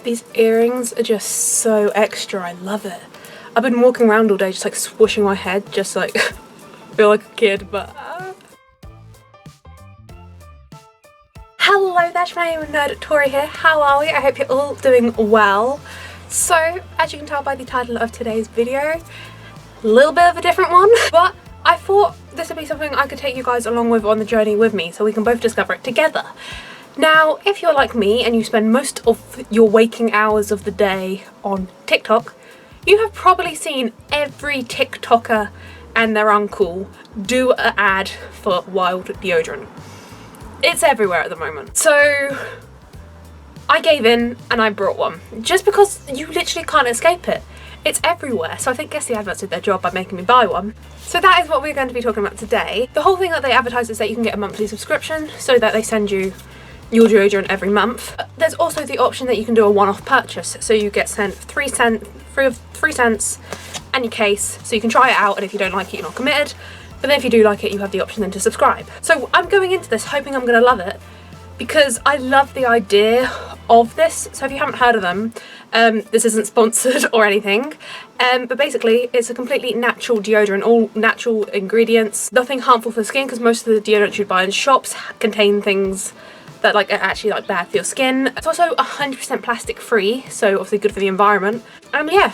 These earrings are just so extra. I love it. I've been walking around all day just like swooshing my head, just like feel like a kid, but Hello there, my name is Nerd Tori here. How are we? I hope you're all doing well. So, as you can tell by the title of today's video, a little bit of a different one, but I thought this would be something I could take you guys along with on the journey with me so we can both discover it together. Now, if you're like me and you spend most of your waking hours of the day on TikTok, you have probably seen every TikToker and their uncle do an ad for Wild deodorant. It's everywhere at the moment. So I gave in and I brought one, just because you literally can't escape it. It's everywhere, so I think guess the adverts did their job by making me buy one. So that is what we're going to be talking about today. The whole thing that they advertise is that you can get a monthly subscription so that they send you your deodorant every month. There's also the option that you can do a one-off purchase, so you get sent 3 cents and your case, so you can try it out, and if you don't like it, you're not committed. But then if you do like it, you have the option then to subscribe. So I'm going into this hoping I'm going to love it, because I love the idea of this. So if you haven't heard of them, this isn't sponsored or anything, but basically it's a completely natural deodorant, all natural ingredients, nothing harmful for the skin, because most of the deodorants you buy in shops contain things that are actually bad for your skin. It's also 100% plastic free, so obviously good for the environment. Yeah.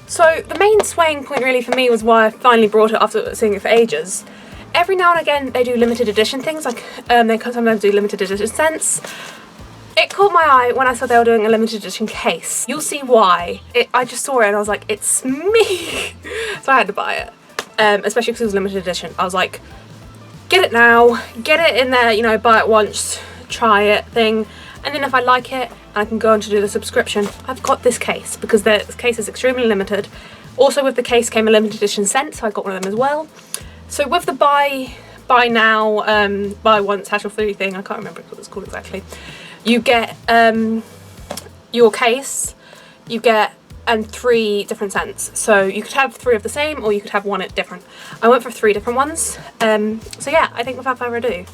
So the main swaying point really for me was why I finally brought it after seeing it for ages. Every now and again they do limited edition things, like they sometimes do limited edition scents. It caught my eye when I saw they were doing a limited edition case. You'll see why. I just saw it and I was like, it's me! So I had to buy it, especially because it was limited edition. I was like, get it now, get it in there, you know, buy it once, try it thing, and then if I like it and I can go on to do the subscription, I've got this case, because the case is extremely limited. Also with the case came a limited edition scent, so I got one of them as well. So with the buy now, buy once, hassle-free thing, I can't remember what it's called exactly, you get your case, you get 3 different scents. So you could have 3 of the same, or you could have 1 different. I went for 3 different ones. So yeah, I think without further ado,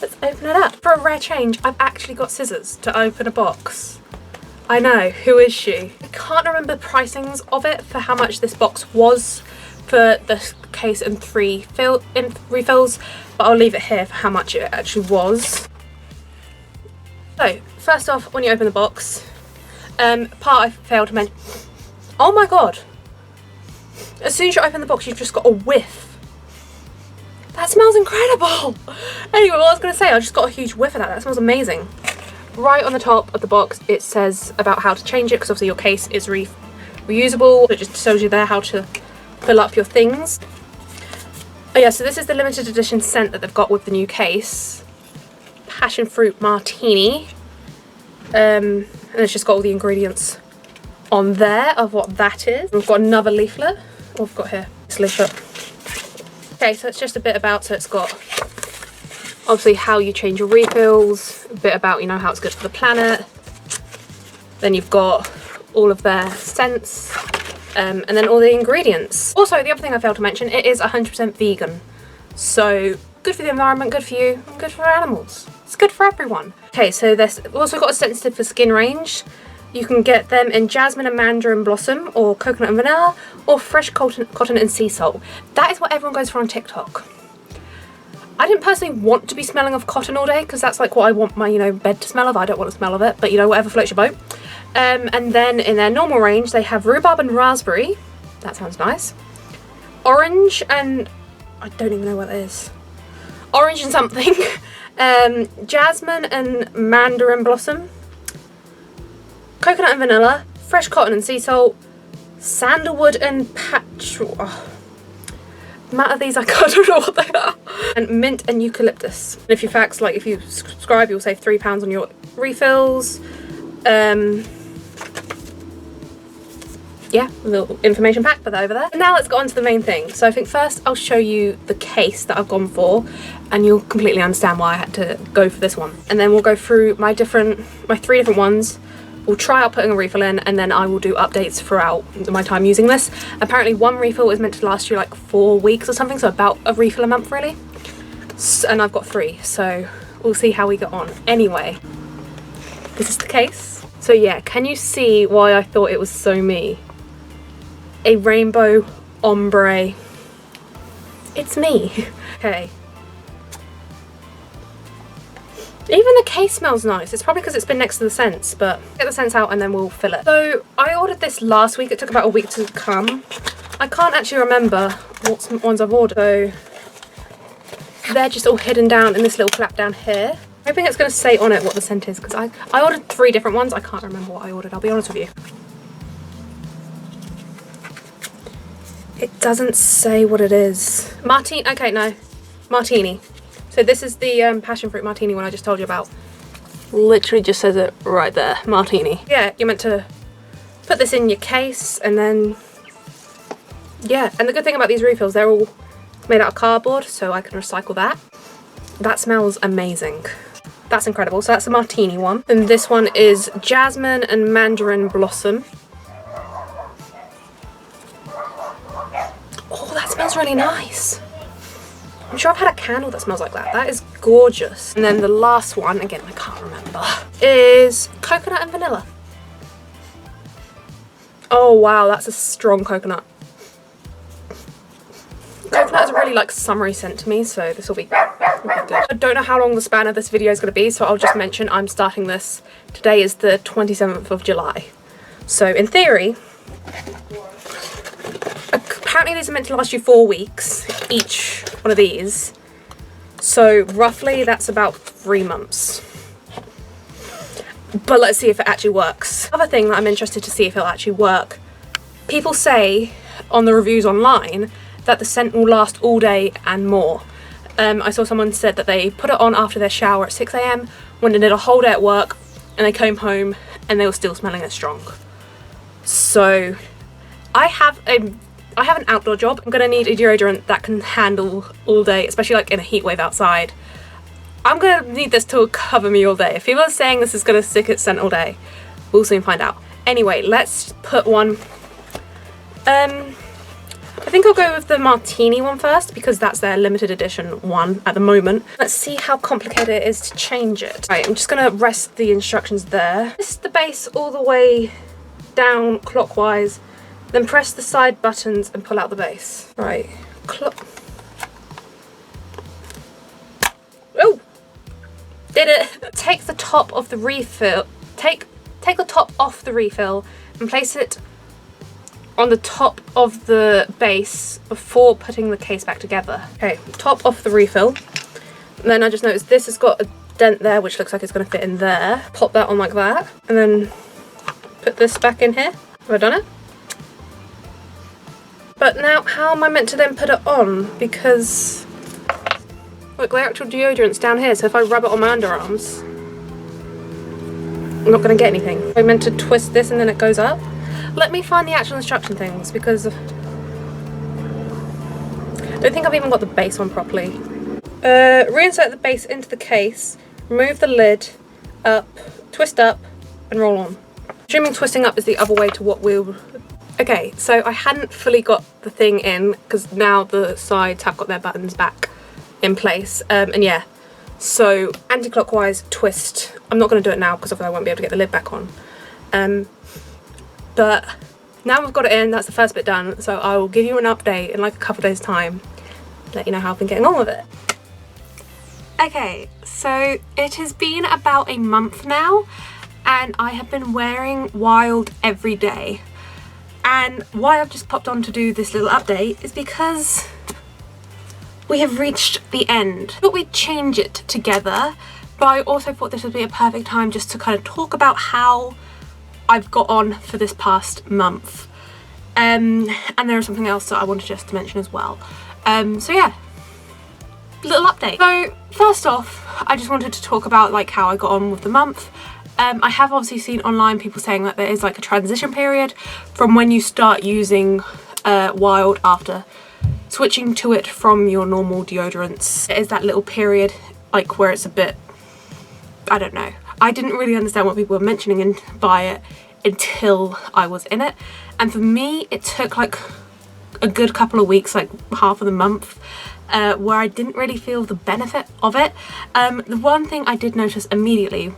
let's open it up. For a rare change, I've actually got scissors to open a box. I know, who is she? I can't remember the pricings of it for how much this box was for the case and 3 refills, but I'll leave it here for how much it actually was. So first off, when you open the box, part I failed to mention. Oh my god! As soon as you open the box, you've just got a whiff. That smells incredible! Anyway, what I was going to say, I just got a huge whiff of that. That smells amazing. Right on the top of the box, it says about how to change it, because obviously your case is reusable. It just shows you there how to fill up your things. Oh yeah, so this is the limited edition scent that they've got with the new case. Passion fruit martini. And it's just got all the ingredients on there of what that is. We've got another leaflet. What we've got here, this leaflet. Okay, so it's just a bit about, so it's got obviously how you change your refills, a bit about, you know, how it's good for the planet. Then you've got all of their scents, and then all the ingredients. Also, the other thing I failed to mention, it is 100% vegan. So good for the environment, good for you, and good for animals. It's good for everyone. Okay, so we've also got a sensitive for skin range. You can get them in jasmine and mandarin blossom, or coconut and vanilla, or fresh cotton and sea salt. That is what everyone goes for on TikTok. I didn't personally want to be smelling of cotton all day, because that's like what I want my, you know, bed to smell of. I don't want to smell of it, but you know, whatever floats your boat. And then in their normal range, they have rhubarb and raspberry. That sounds nice. Orange and I don't even know what that is. Orange and something. Jasmine and mandarin blossom. Coconut and vanilla. Fresh cotton and sea salt. Sandalwood and amount of these I don't know what they are. And mint and eucalyptus. And if you fax, like if you subscribe, you'll save £3 on your refills. Yeah, a little information pack, put that over there. And now let's get on to the main thing. So I think first I'll show you the case that I've gone for, and you'll completely understand why I had to go for this one. And then we'll go through my 3 different ones. We'll try out putting a refill in, and then I will do updates throughout my time using this. Apparently 1 refill is meant to last you like 4 weeks or something, so about a refill a month really. And I've got 3, so we'll see how we get on. Anyway, This is the case. So yeah, can you see why I thought it was so me? A rainbow ombre. It's me. Okay. Even the case smells nice. It's probably because it's been next to the scents, but get the scents out and then we'll fill it. So I ordered this last week. It took about a week to come. I can't actually remember what ones I've ordered. So they're just all hidden down in this little flap down here. I'm hoping it's going to say on it what the scent is, because I ordered 3 different ones. I can't remember what I ordered, I'll be honest with you. It doesn't say what it is. Okay, no. Martini. So this is the passion fruit martini one I just told you about. Literally just says it right there, martini. Yeah, you're meant to put this in your case and then, yeah. And the good thing about these refills, they're all made out of cardboard, so I can recycle that. That smells amazing. That's incredible. So that's the martini one. And this one is jasmine and mandarin blossom. Oh, that smells really nice. I'm sure I've had a candle that smells like that. That is gorgeous. And then the last one, again, I can't remember, is coconut and vanilla. Oh wow, that's a strong coconut. Coconut is a really like summery scent to me, so this will be good. I don't know how long the span of this video is going to be, so I'll just mention I'm starting this. Today is the 27th of July. So in theory, apparently these are meant to last you 4 weeks, each one of these. So roughly that's about 3 months. But let's see if it actually works. Other thing that I'm interested to see if it'll actually work. People say on the reviews online that the scent will last all day and more. I saw someone said that they put it on after their shower at 6 AM, when they did a whole day at work, and they came home and they were still smelling it strong. So I have an outdoor job. I'm gonna need a deodorant that can handle all day, especially like in a heat wave outside. I'm gonna need this to cover me all day. If people are saying this is gonna stick its scent all day, we'll soon find out. Anyway, let's put one. I think I'll go with the martini one first, because that's their limited edition one at the moment. Let's see how complicated it is to change it. Right, I'm just gonna rest the instructions there. Twist the base all the way down clockwise, then press the side buttons and pull out the base. Right, oh, did it. Take the top of the refill, take the top off the refill and place it on the top of the base before putting the case back together. Okay, top off the refill. And then I just noticed this has got a dent there, which looks like it's gonna fit in there. Pop that on like that, and then put this back in here. Have I done it? But now, how am I meant to then put it on? Because, look, the actual deodorant's down here, so if I rub it on my underarms, I'm not gonna get anything. I'm meant to twist this and then it goes up. Let me find the actual instruction things, because I don't think I've even got the base on properly. Reinsert the base into the case, remove the lid, up, twist up, and roll on. Assuming twisting up is the other way to what we'll... Okay, so I hadn't fully got the thing in, because now the sides have got their buttons back in place, and yeah. So, anti-clockwise twist. I'm not going to do it now, because otherwise I won't be able to get the lid back on. But now we've got it in, that's the first bit done, so I will give you an update in like a couple of days' time, let you know how I've been getting on with it. Okay, so it has been about a month now, and I have been wearing Wild every day. And why I've just popped on to do this little update is because we have reached the end. I thought we'd change it together, but I also thought this would be a perfect time just to kind of talk about how I've got on for this past month. And there is something else that I wanted just to mention as well. So yeah, little update. So first off, I just wanted to talk about like how I got on with the month. I have obviously seen online people saying that there is like a transition period from when you start using Wild after switching to it from your normal deodorants. There is that little period like where it's a bit, I don't know. I didn't really understand what people were mentioning by it until I was in it. And for me, it took like a good couple of weeks, like half of the month, where I didn't really feel the benefit of it. The one thing I did notice immediately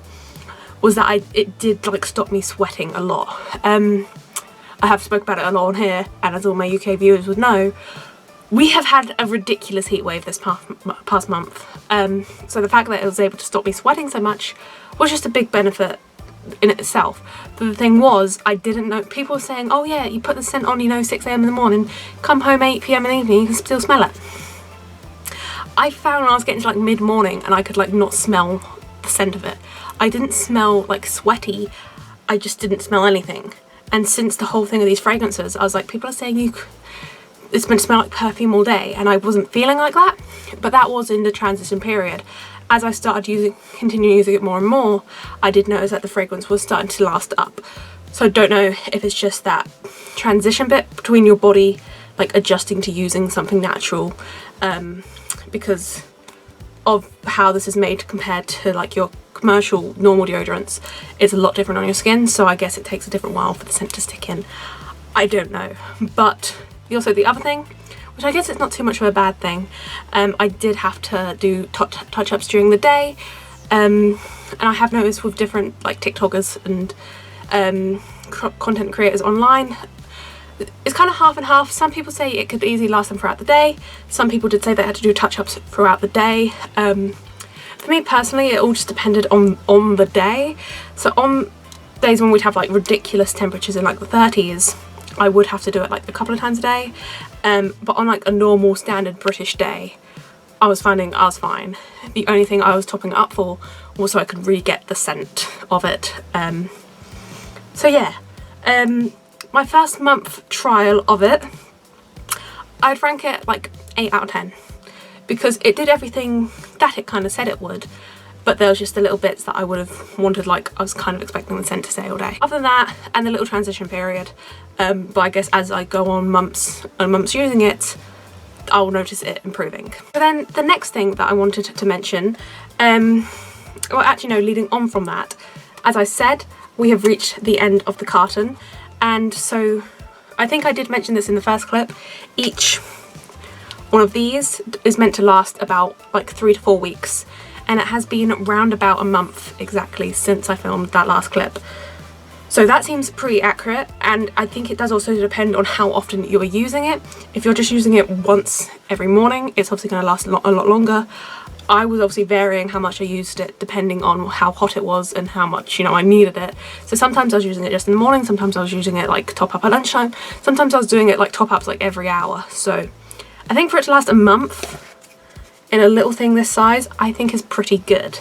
was that it did like stop me sweating a lot. I have spoke about it a lot on here, and as all my UK viewers would know, we have had a ridiculous heat wave this past month. So the fact that it was able to stop me sweating so much was just a big benefit in itself. But the thing was, I didn't know, people were saying, oh yeah, you put the scent on, you know, 6 AM in the morning, come home 8 PM in the evening, you can still smell it. I found when I was getting to like mid-morning and I could like not smell the scent of it. I didn't smell like sweaty, I just didn't smell anything. And since the whole thing of these fragrances, I was like, people are saying it's meant to smell like perfume all day, and I wasn't feeling like that. But that was in the transition period. As I started continuing using it more and more, I did notice that the fragrance was starting to last up. So I don't know if it's just that transition bit between your body like adjusting to using something natural, because of how this is made compared to like your commercial normal deodorants. It's a lot different on your skin, so I guess it takes a different while for the scent to stick in. I don't know. But also the other thing, which I guess it's not too much of a bad thing, I did have to do touch-ups during the day, and I have noticed with different like TikTokers and content creators online, it's kind of half and half. Some people say it could easily last them throughout the day. Some people did say they had to do touch-ups throughout the day. For me personally, it all just depended on the day. So on days when we'd have like ridiculous temperatures in like the 30s, I would have to do it like a couple of times a day. But on like a normal standard British day, I was finding I was fine. The only thing I was topping it up for was so I could re-get the scent of it. So yeah, my first month trial of it, I'd rank it like 8 out of 10 because it did everything that it kind of said it would, but there was just the little bits that I would have wanted, like I was kind of expecting the scent to stay all day. Other than that, and the little transition period, but I guess as I go on months and months using it, I'll notice it improving. So then the next thing that I wanted to mention, well actually no, leading on from that, as I said, we have reached the end of the carton, and so I think I did mention this in the first clip, each one of these is meant to last about like 3 to 4 weeks, and it has been round about a month exactly since I filmed that last clip. So that seems pretty accurate, and I think it does also depend on how often you are using it. If you're just using it once every morning, it's obviously going to last a lot longer. I was obviously varying how much I used it depending on how hot it was and how much, you know, I needed it. So sometimes I was using it just in the morning, sometimes I was using it like top up at lunchtime, sometimes I was doing it like top ups like every hour. So I think for it to last a month in a little thing this size, I think is pretty good.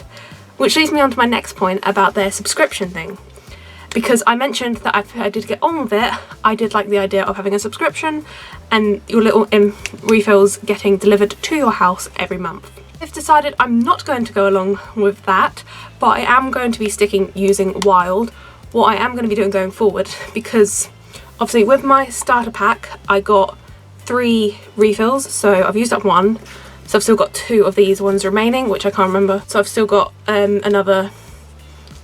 Which leads me on to my next point about their subscription thing. Because I mentioned that I did get on with it, I did like the idea of having a subscription and your little refills getting delivered to your house every month. I've decided I'm not going to go along with that, but I am going to be using Wild. What I am going to be doing going forward, because obviously with my starter pack I got 3 refills, so I've used up 1, so I've still got 2 of these ones remaining, which I can't remember, so I've still got another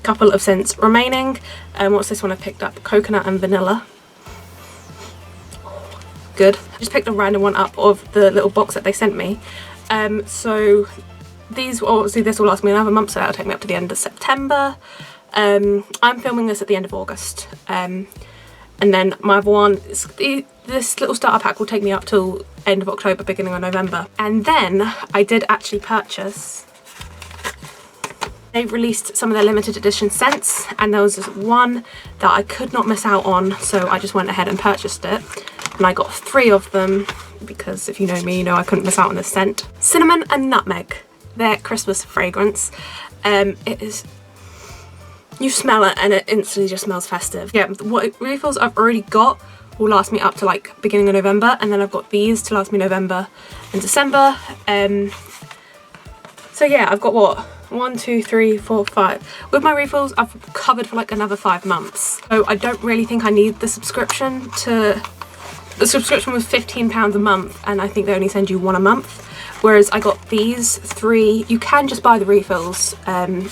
couple of scents remaining. What's this one I picked up? Coconut and vanilla. Good. I just picked a random one up of the little box that they sent me. So these, obviously this will last me another month, so that'll take me up to the end of September. I'm filming this at the end of August, and then my other one, this little starter pack will take me up till end of October, beginning of November. And then I did actually purchase, they released some of their limited edition scents, and there was this one that I could not miss out on, so I just went ahead and purchased it. And I got 3 of them, because if you know me, you know I couldn't miss out on this scent. Cinnamon and Nutmeg, their Christmas fragrance. It is, you smell it and it instantly just smells festive. Yeah, what refills I've already got will last me up to like beginning of November, and then I've got these to last me November and December. So yeah, I've got what? 1, 2, 3, 4, 5. With my refills, I've covered for like another 5 months. So I don't really think I need the subscription to... The subscription was £15 a month, and I think they only send you 1 a month. Whereas I got these 3, you can just buy the refills,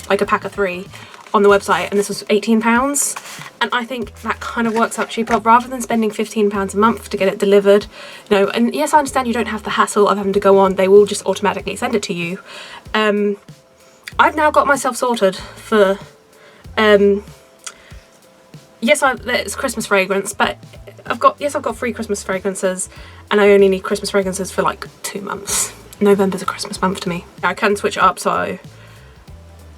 like a pack of 3 on the website, and this was £18. And I think that kind of works out cheaper, rather than spending £15 a month to get it delivered. You know, and yes, I understand you don't have the hassle of having to go on, they will just automatically send it to you. I've now got myself sorted for Yes, it's Christmas fragrance, but I've got 3 Christmas fragrances, and I only need Christmas fragrances for like 2 months. November's a Christmas month to me. I can switch it up, so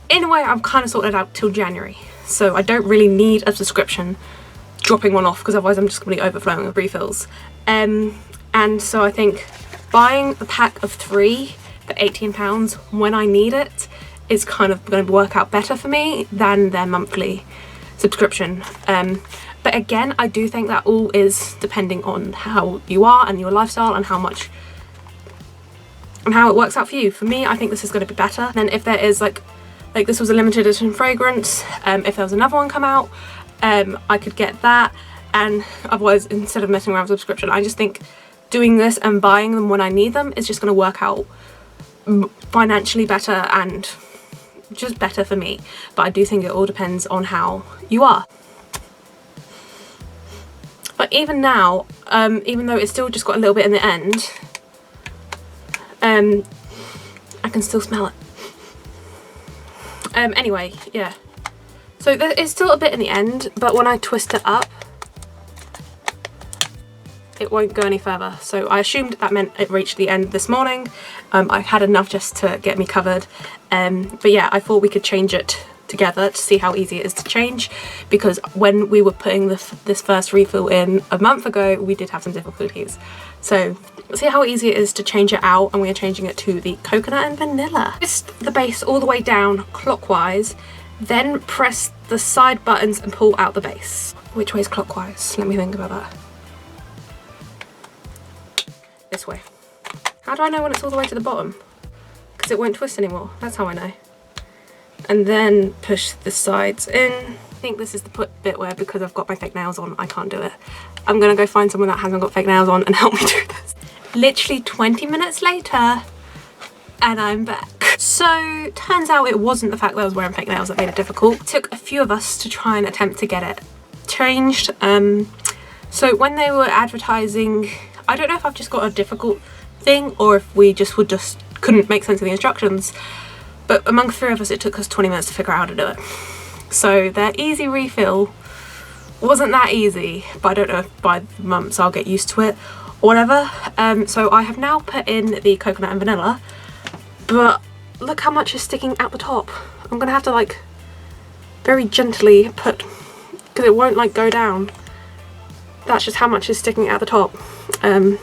in a way I'm kind of sorted out till January, so I don't really need a subscription dropping one off, because otherwise I'm just going to be overflowing with refills. And so I think buying the pack of 3 for £18 when I need it is kind of going to work out better for me than their monthly subscription. But again, I do think that all is depending on how you are and your lifestyle and how it works out for you. For me, I think this is going to be better. Then if there is like this was a limited edition fragrance, if there was another one come out, I could get that, and otherwise, instead of messing around with subscription, I just think doing this and buying them when I need them is just going to work out financially better and just better for me. But I do think it all depends on how you are. But even now, even though it's still just got a little bit in the end, I can still smell it. Anyway, yeah. So there is still a bit in the end, but when I twist it up, it won't go any further. So I assumed that meant it reached the end this morning. I had enough just to get me covered. But yeah, I thought we could change it together to see how easy it is to change, because when we were putting this first refill in a month ago, we did have some difficulties. So see how easy it is to change it out, and we are changing it to the coconut and vanilla. Twist the base all the way down clockwise, then press the side buttons and pull out the base. Which way is clockwise? Let me think about that. This way. How do I know when it's all the way to the bottom? Because it won't twist anymore. That's how I know. And then push the sides in. I think this is the bit where, because I've got my fake nails on, I can't do it. I'm gonna go find someone that hasn't got fake nails on and help me do this. Literally 20 minutes later, and I'm back. So turns out it wasn't the fact that I was wearing fake nails that made it difficult. It took a few of us to try and attempt to get it changed. So when they were advertising, I don't know if I've just got a difficult thing or if we just couldn't make sense of the instructions, but among 3 of us it took us 20 minutes to figure out how to do it. So their easy refill wasn't that easy, but I don't know if by months I'll get used to it or whatever. So I have now put in the coconut and vanilla, but look how much is sticking out the top. I'm gonna have to like very gently put, because it won't like go down. That's just how much is sticking out the top. So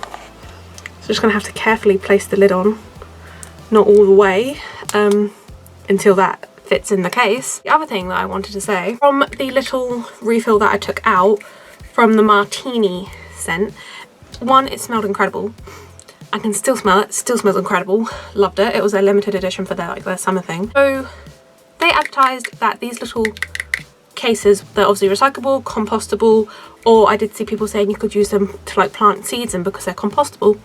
just gonna have to carefully place the lid on, not all the way, until that fits in the case. The other thing that I wanted to say, from the little refill that I took out from the martini scent, one, it smelled incredible. I can still smell it, still smells incredible. Loved it. It was a limited edition for their summer thing. So they advertised that these little cases, they're obviously recyclable, compostable, or I did see people saying you could use them to like plant seeds in because they're compostable.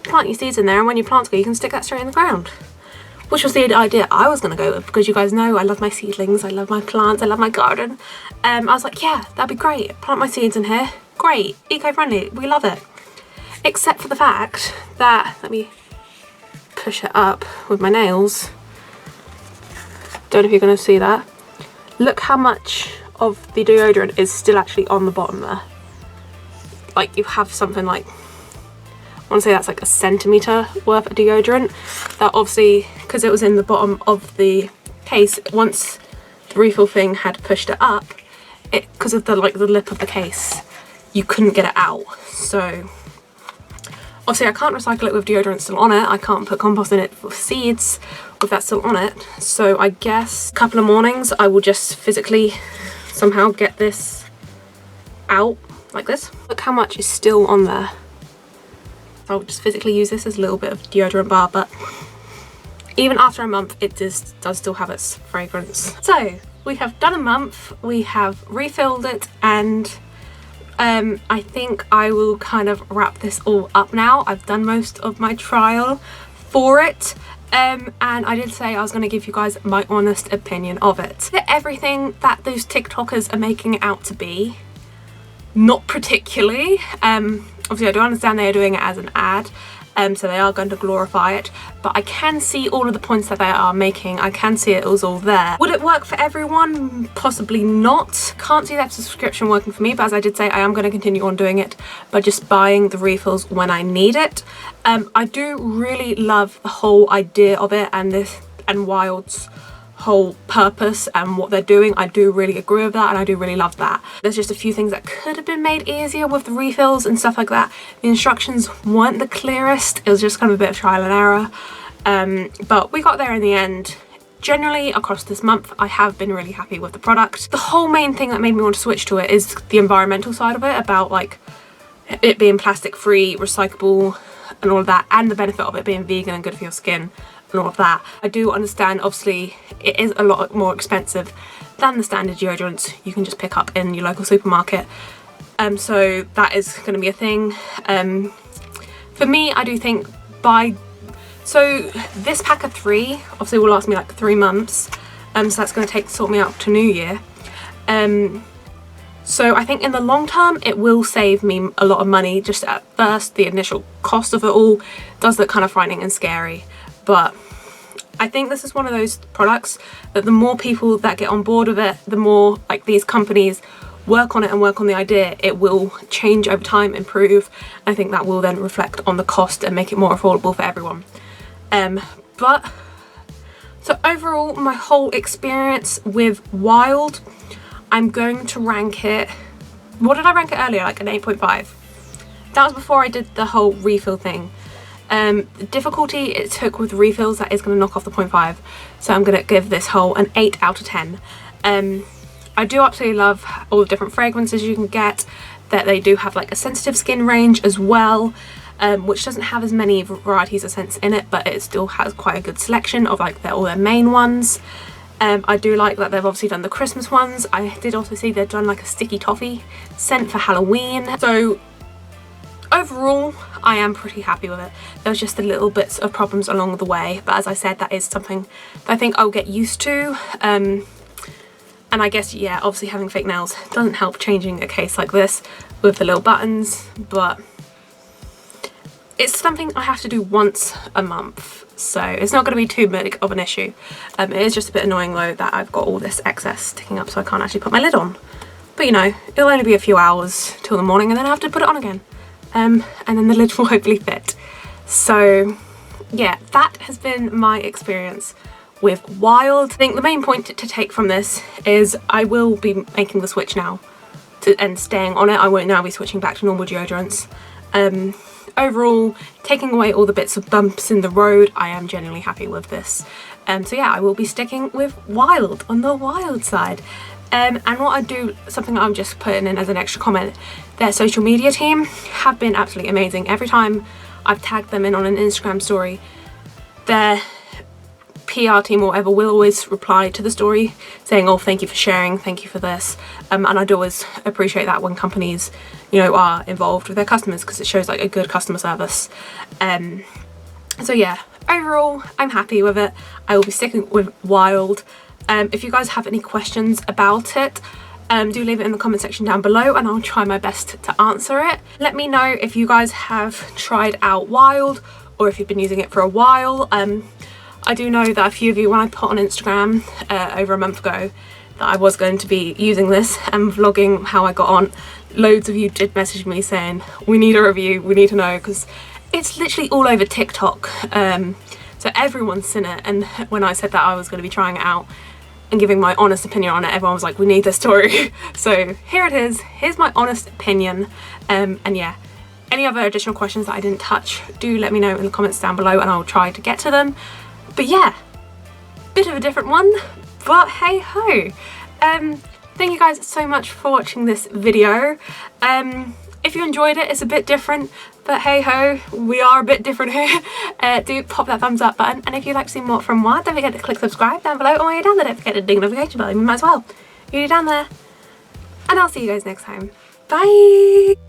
Plant your seeds in there, and when your plants go, you can stick that straight in the ground. Which was the idea I was going to go with, because you guys know I love my seedlings, I love my plants, I love my garden. I was like, yeah, that'd be great. Plant my seeds in here. Great. Eco-friendly. We love it. Except for the fact that, let me push it up with my nails. Don't know if you're going to see that. Look how much of the deodorant is still actually on the bottom there. Like, you have something like, I want to say that's like a centimetre worth of deodorant. That obviously, because it was in the bottom of the case, once the refill thing had pushed it up, because of the lip of the case, you couldn't get it out. So obviously I can't recycle it with deodorant still on it. I can't put compost in it for seeds with that still on it. So I guess a couple of mornings I will just physically somehow get this out like this. Look how much is still on there. I'll just physically use this as a little bit of deodorant bar, but even after a month it does still have its fragrance. So we have done a month, we have refilled it, and I think I will kind of wrap this all up now. I've done most of my trial for it, and I did say I was going to give you guys my honest opinion of it. Everything that those TikTokers are making it out to be, not particularly. Obviously I do understand they are doing it as an ad, so they are going to glorify it, but I can see all of the points that they are making. I can see it was all there. Would it work for everyone? Possibly not. Can't see that subscription working for me, but as I did say, I am going to continue on doing it by just buying the refills when I need it. I do really love the whole idea of it and Wild's whole purpose and what they're doing. I do really agree with that, and I do really love that. There's just a few things that could have been made easier with the refills and stuff like that. The instructions weren't the clearest. It was just kind of a bit of trial and error, but we got there in the end. Generally across this month, I have been really happy with the product. The whole main thing that made me want to switch to it is the environmental side of it, about like it being plastic free, recyclable and all of that, and the benefit of it being vegan and good for your skin and all of that. I do understand, obviously, it is a lot more expensive than the standard deodorants you can just pick up in your local supermarket. So that is going to be a thing. For me, I do think so this pack of 3 obviously will last me like 3 months. So that's going to sort me out to New Year. So I think in the long term it will save me a lot of money. Just at first, the initial cost of it all does look kind of frightening and scary, but I think this is one of those products that the more people that get on board with it, the more like these companies work on it and work on the idea, it will change over time, improve. I think that will then reflect on the cost and make it more affordable for everyone. But so overall, my whole experience with Wild, I'm going to rank it, what did I rank it earlier, like an 8.5. That was before I did the whole refill thing. The difficulty it took with refills, that is going to knock off the 0.5, so I'm going to give this whole an 8 out of 10. I do absolutely love all the different fragrances you can get, that they do have like a sensitive skin range as well, which doesn't have as many varieties of scents in it, but it still has quite a good selection of like all their main ones. I do like that they've obviously done the Christmas ones. I did also see they've done like a sticky toffee scent for Halloween. So overall, I am pretty happy with it. There was just the little bits of problems along the way, but as I said, that is something that I think I'll get used to. And I guess, yeah, obviously having fake nails doesn't help changing a case like this with the little buttons, but it's something I have to do once a month, so it's not going to be too big of an issue. It is just a bit annoying though that I've got all this excess sticking up, so I can't actually put my lid on. But you know, it'll only be a few hours till the morning and then I have to put it on again. And then the lid will hopefully fit. So yeah, that has been my experience with Wild. I think the main point to take from this is I will be making the switch now and staying on it. I won't now be switching back to normal deodorants. Overall, taking away all the bits of bumps in the road, I am genuinely happy with this. So yeah, I will be sticking with Wild on the Wild side. And what I do, something I'm just putting in as an extra comment, their social media team have been absolutely amazing. Every time I've tagged them in on an Instagram story, their PR team or whatever will always reply to the story saying, oh, thank you for sharing, thank you for this. And I'd always appreciate that when companies, you know, are involved with their customers, because it shows like a good customer service. So yeah, overall, I'm happy with it. I will be sticking with Wild. If you guys have any questions about it, do leave it in the comment section down below and I'll try my best to answer it. Let me know if you guys have tried out Wild or if you've been using it for a while. I do know that a few of you, when I put on Instagram over a month ago that I was going to be using this and vlogging how I got on, loads of you did message me saying, we need a review, we need to know, because it's literally all over TikTok. So everyone's seen it, and when I said that I was going to be trying it out and giving my honest opinion on it, everyone was like, we need this story. So here it is, here's my honest opinion. And yeah, any other additional questions that I didn't touch, do let me know in the comments down below and I'll try to get to them. But yeah, bit of a different one, but hey ho. Thank you guys so much for watching this video. If you enjoyed it, it's a bit different, but hey ho, we are a bit different here. Do pop that thumbs up button, and if you'd like to see more from Wild, don't forget to click subscribe down below, and while you're down there, don't forget to ding the notification bell, you might as well. You're down there, and I'll see you guys next time. Bye!